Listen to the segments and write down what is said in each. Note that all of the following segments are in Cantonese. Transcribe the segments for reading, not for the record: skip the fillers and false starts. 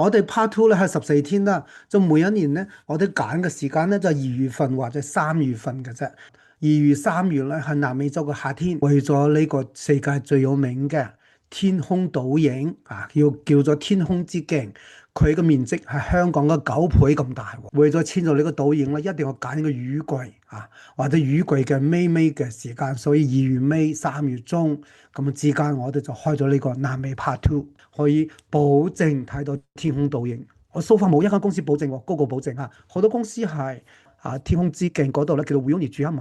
我哋 Part Two 咧係14天啦，就每一年咧，我哋揀嘅時間咧就係2月份或者3月份嘅啫。2月、3月咧係南美洲嘅夏天，為咗呢個世界最有名嘅天空倒影啊，要叫做天空之鏡，佢嘅面積係香港嘅9倍咁大喎。為咗遷就呢個倒影咧，一定要揀個雨季啊，或者雨季嘅尾嘅時間，所以2月尾、3月中咁之間，我哋就開咗呢個南美 Part Two。可以保證睇到天空倒影。我 so far 冇一間公司保證喎，高個保證啊！好多公司係天空之鏡嗰度咧，叫做會員住一晚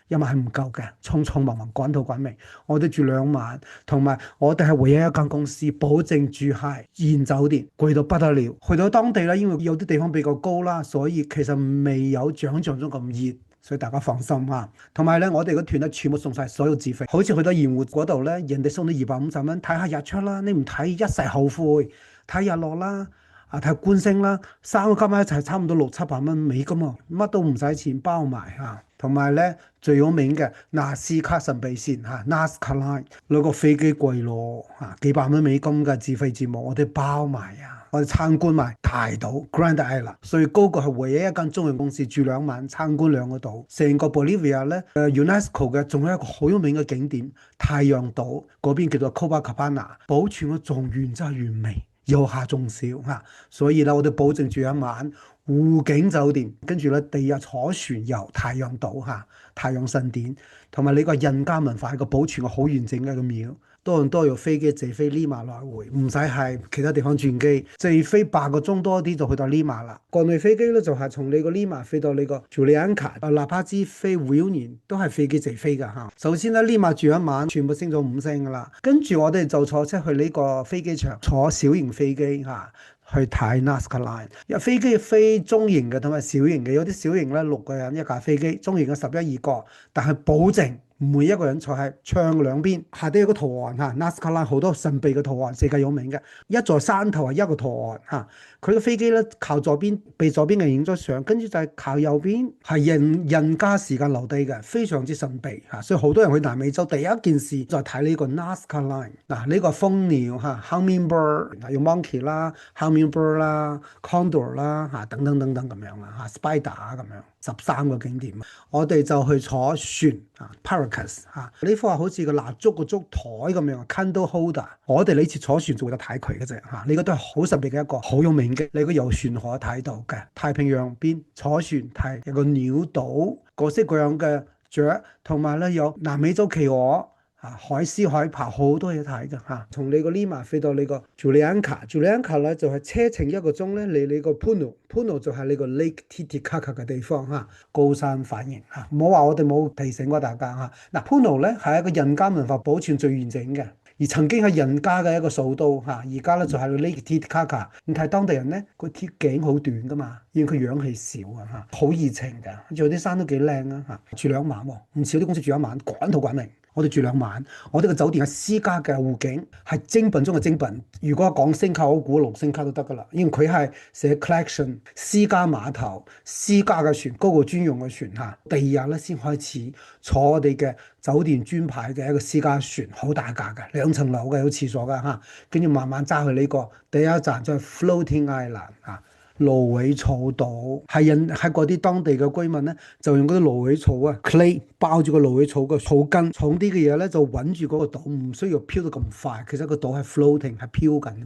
係唔夠嘅，匆匆忙忙趕頭趕命。我哋住2晚，同埋我哋係唯一一間公司保證住係現酒店，貴到不得了。去到當地咧，因為有啲地方比較高啦，所以其實未有想像中咁熱。所以大家放心啊，同埋咧，我哋個團咧全部送晒所有自費，好似去到鹽湖嗰度咧，人哋送你250蚊睇下日出啦，你唔睇一世後悔，睇日落啦，睇觀星啦，三個加埋一齊差唔多600-700蚊美金啊，乜都唔使錢包埋嚇，同埋咧最有名嘅納斯卡神秘線嚇，Nazca Line 攞個飛機貴咯嚇，幾百蚊美金嘅自費節目我哋包埋啊！我哋參觀埋大島 Grand Island，所以嗰個係唯一一間中型公司住2晚參觀2個島。成個 Bolivia 咧，UNESCO 嘅仲有一個好有名嘅景點太陽島嗰邊叫做 Copacabana，保存嘅仲原汁原味，有下仲少嚇。所以咧，我哋保證住1晚湖景酒店，跟住咧第二日坐船遊太陽島嚇，太陽神殿，同埋呢個印加文化係個保存嘅好完整嘅一個廟。多倫多有飛機直飛利馬來回，唔使係其他地方轉機，直飛8個鐘多啲就去到利馬啦。國內飛機咧就係從你個利馬飛到你個朱利安卡，哪怕之飛會年都係飛機直飛㗎嚇。首先咧，利馬住1晚，全部升咗5星㗎啦。跟住我哋就坐車去呢個飛機場，坐小型飛機嚇。去睇 Nazca Line，有飛機飛中型嘅同埋小型嘅，有啲小型咧6個人一架飛機，中型嘅11、2個，但係保證每一個人坐喺窗兩邊，下底有個圖案嚇，Nazca Line 好多神秘嘅圖案，世界有名嘅，一座山頭係一個圖案嚇，佢個飛機咧靠左邊，被左邊嘅影咗相，跟住就係靠右邊係印加時間留低嘅，非常之神秘嚇，所以好多人去南美洲第一件事就係睇呢個 Nazca Line 嗱，呢個蜂鳥嚇 Hummingbird 用 monkey 啦 Hummingbird 啦 Condor 啦嚇等等等等咁樣啦嚇 Spider 咁樣13個景點，我哋就去坐船啊 Paracas 嚇，呢幅係好似個蠟燭個燭台咁樣 Candle Holder，我哋呢次坐船就會得睇佢嘅啫嚇，呢個都係好神秘嘅一個好有名嘅，你個遊船河睇到嘅太平洋邊坐船睇有個鳥島，各式各樣嘅雀，同埋咧有南美洲企鵝。海獅、海豹好多嘢睇㗎嚇，從你個 Lima 飛到你個 Julianca 咧就係車程1個鐘咧，嚟你個 Puno 就係你個 Lake Titicaca 嘅地方嚇，高山反應嚇，唔好話我哋冇提醒過大家嚇。嗱 Puno 咧係一個印加文化保存最完整嘅，而曾經係印加嘅一個首都嚇，而家咧就係 Lake Titicaca。你睇當地人咧個鐵頸好短㗎嘛，因為佢氧氣少啊嚇，好熱情㗎，仲有啲山都幾靚啊嚇，住2晚喎，唔少啲公司住1晚，趕頭趕命。我哋住2晚，我哋個酒店係私家嘅湖景，係精品中嘅精品。如果講星級，我估6星級都得㗎啦。因為佢係寫 collection 私家碼頭、私家嘅船，嗰個專用嘅船嚇。第二日咧先開始坐我哋嘅酒店專牌嘅一個私家船，好大架嘅，2層樓嘅，有廁所㗎嚇。跟住慢慢揸去呢個第一站就係 Floating Island 嚇。蘆葦草島係嗰啲當地嘅居民咧，就用嗰啲蘆葦草啊 clay 包住個蘆葦草嘅草根，重啲嘅嘢咧就穩住嗰個島，唔需要飄得咁快。其實個島係 floating 係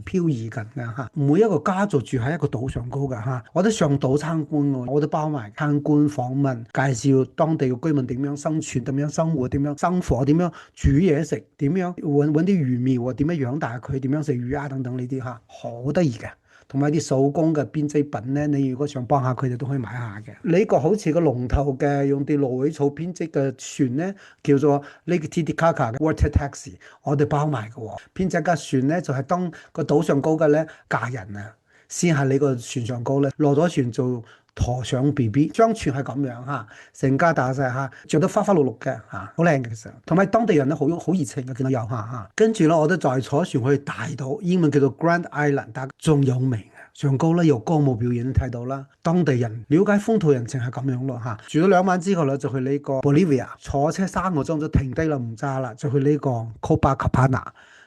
漂移緊嘅嚇。每一個家族住喺一個島上高嘅嚇，我哋上島參觀喎，我哋包埋參觀訪問，介紹當地嘅居民點樣生存、點樣生活、點樣生火、點樣煮嘢食、點樣揾啲魚苗啊、點樣養大佢、點樣食魚啊等等呢啲嚇，好得意嘅。同埋啲手工嘅編織品咧，你如果想幫下佢哋都可以買下嘅。呢個好似個龍頭嘅，用啲蘆葦草編織嘅船咧，叫做 Lake Titicaca 嘅 Water Taxi，我哋包埋嘅喎。編織架船咧就係當個島上高嘅咧嫁人啊，先喺你個船上高咧落咗船就陀上 BB， 張船係咁樣嚇，成家大細嚇，着得花花綠綠嘅嚇，好靚嘅其實。同埋當地人咧好熱情嘅，見到遊客嚇。跟住咧，我都再坐船去大島，英文叫做 Grand Island， 但仲有名嘅。上高咧有歌舞表演睇到啦，當地人了解風土人情係咁樣咯嚇。住咗2晚之後咧，就去呢個 Bolivia， 坐車3個鐘就停低啦，唔揸啦，就去呢個 Copacabana。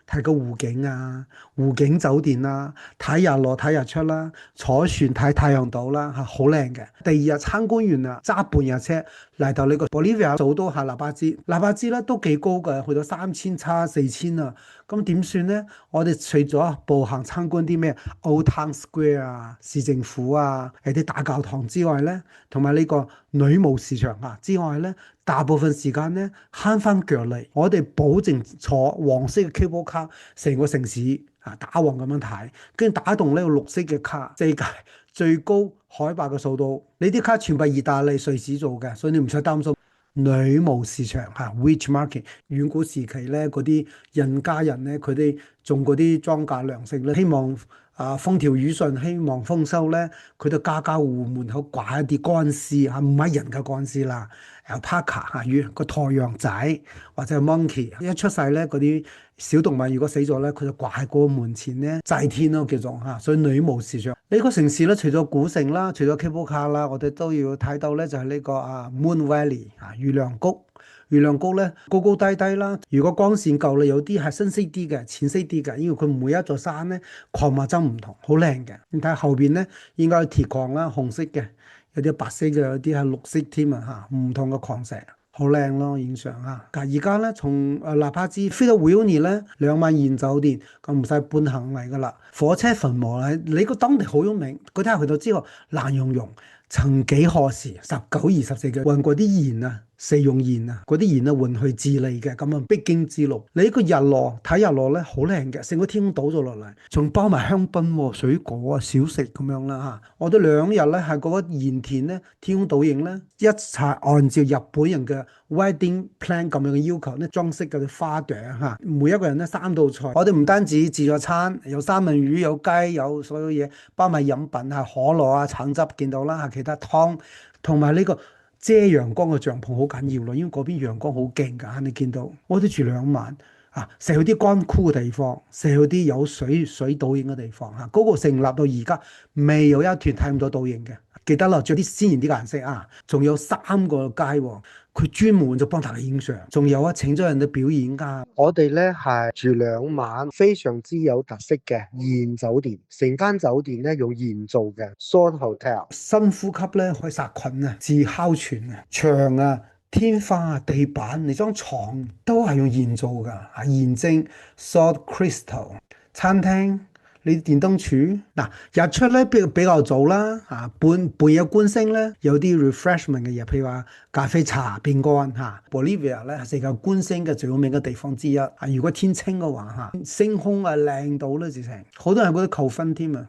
睇個湖景啊，湖景酒店啦，睇日落睇日出啦，坐船睇太陽島啦，嚇好靚嘅。第二日參觀完啦，揸半日車嚟到呢個 Bolivia 首都係拉巴茲，拉巴茲咧都幾高嘅，去到3700、4000啊。咁點算咧？我哋除咗步行參觀啲咩 Old Town Square 啊、市政府啊、有啲大教堂之外咧，同埋呢個女巫市場啊之外咧，大部分時間咧慳翻腳嚟，我哋保證坐黃色嘅 cable car 成個城市啊打橫咁樣睇，跟住打動呢個綠色嘅卡，世界最高海拔嘅數度，呢啲卡全部係意大利、瑞士做嘅，所以你唔使擔心。女巫市場嚇 witch market，遠古時期咧，嗰啲印加人咧，佢哋種嗰啲莊稼糧食咧，希望風調雨順，希望豐收咧，佢哋家家戶戶門口掛一啲乾屍嚇，唔係人嘅乾屍啦，alpaca 嚇，與個太陽仔或者係 monkey，一出世咧，嗰啲小動物如果死咗咧，佢就掛喺嗰個門前咧祭天咯，叫做嚇，所以女巫市場。呢個城市咧，除咗古城啦，除咗 cable car 啦，我哋都要睇到咧，就係呢個Moon Valley 月亮谷。月亮谷咧高高低低啦，如果光線夠咧，有啲係深色啲嘅、淺色啲嘅，因為佢每一座山咧礦物質唔同，好靚嘅。你睇後邊咧，應該係鐵礦啦，紅色嘅，有啲白色嘅，有啲係綠色添啊嚇，唔同嘅礦石。好靚咯，影相啊！而家咧，從拉巴茲飛到 Uyuni 咧，2晚2酒店，咁唔使半行嚟噶啦。火車墳墓咧，你個當地好有名，嗰啲人去到之後爛溶溶，曾幾何時19、20世紀運過啲鹽啊，食用鹽啊，嗰啲鹽啊運去智利嘅，咁啊必經之路。你呢個日落睇日落咧，好靚嘅，成個天空倒咗落嚟，仲包埋香檳、水果啊、小食咁樣啦嚇。我哋2日咧係嗰個鹽田咧，天空倒影咧，一齊按照日本人嘅 wedding plan 咁樣嘅要求咧，裝飾嗰啲花朵嚇。每一個人咧3道菜，我哋唔單止自助餐，有三文魚、有雞、有所有嘢，包埋飲品啊、可樂啊、橙汁見到啦嚇，其他湯同埋呢個。遮陽光嘅帳篷好緊要咯，因為嗰邊陽光好勁㗎，你見到我哋住2晚啊，成去啲乾枯嘅地方，成去啲有水倒影嘅地方嚇，嗰個成立到而家未有一段睇唔到倒影嘅，記得啦，着啲鮮豔啲嘅顏色啊，仲有3個街喎。佢專門就幫大家影相，仲有請咗人哋表演㗎。我哋咧係住2晚，非常之有特色嘅鹽酒店，成間酒店咧用鹽做嘅 Salt Hotel。深呼吸咧可以殺菌啊，治哮喘啊，牆啊、天花啊、地板，你張床都係用鹽做㗎，鹽精 Salt Crystal。餐廳。你電燈柱嗱日出咧比較早啦，半夜觀星咧有啲 refreshment 嘅嘢，譬如話咖啡茶、餅乾嚇。Bolivia 咧係世界觀星嘅最有名嘅地方之一。如果天清嘅話嚇，星空啊靚到咧直情，好多人覺得扣分添啊。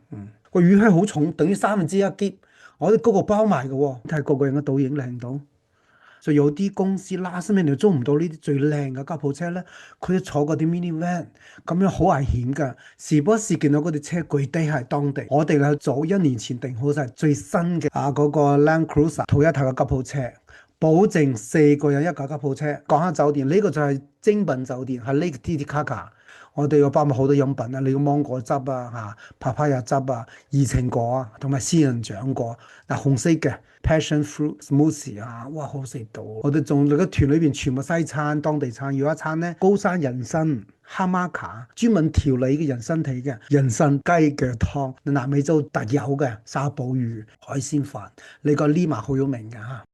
個雨靴好重，等於1/3喼，我哋嗰個包埋嘅喎，睇個個人嘅倒影靚到。就有啲公司 last minute 租唔到呢啲最靚嘅吉普車咧，佢就坐嗰啲 mini van，咁樣好危險㗎。時不時見到嗰啲車跪低係當地。我哋係早1年前訂好晒最新嘅嗰個 Land Cruiser 淘一淘嘅吉普車，保證4個人一架吉普車。講下酒店，呢個就係精品酒店，係 Lake Titicaca。我哋要包埋好多飲品啊，你個芒果汁啊、papaya 汁啊、二青果啊，同埋仙人掌果。紅色嘅 passion fruit smoothie 啊，哇好食到！我哋仲個團裏邊全部西餐、當地餐，要一餐咧高山人參哈馬卡，專門調理嘅人參體嘅人參雞腳湯，南美洲特有嘅沙煲魚、海鮮飯，呢個利馬好有名嘅嚇。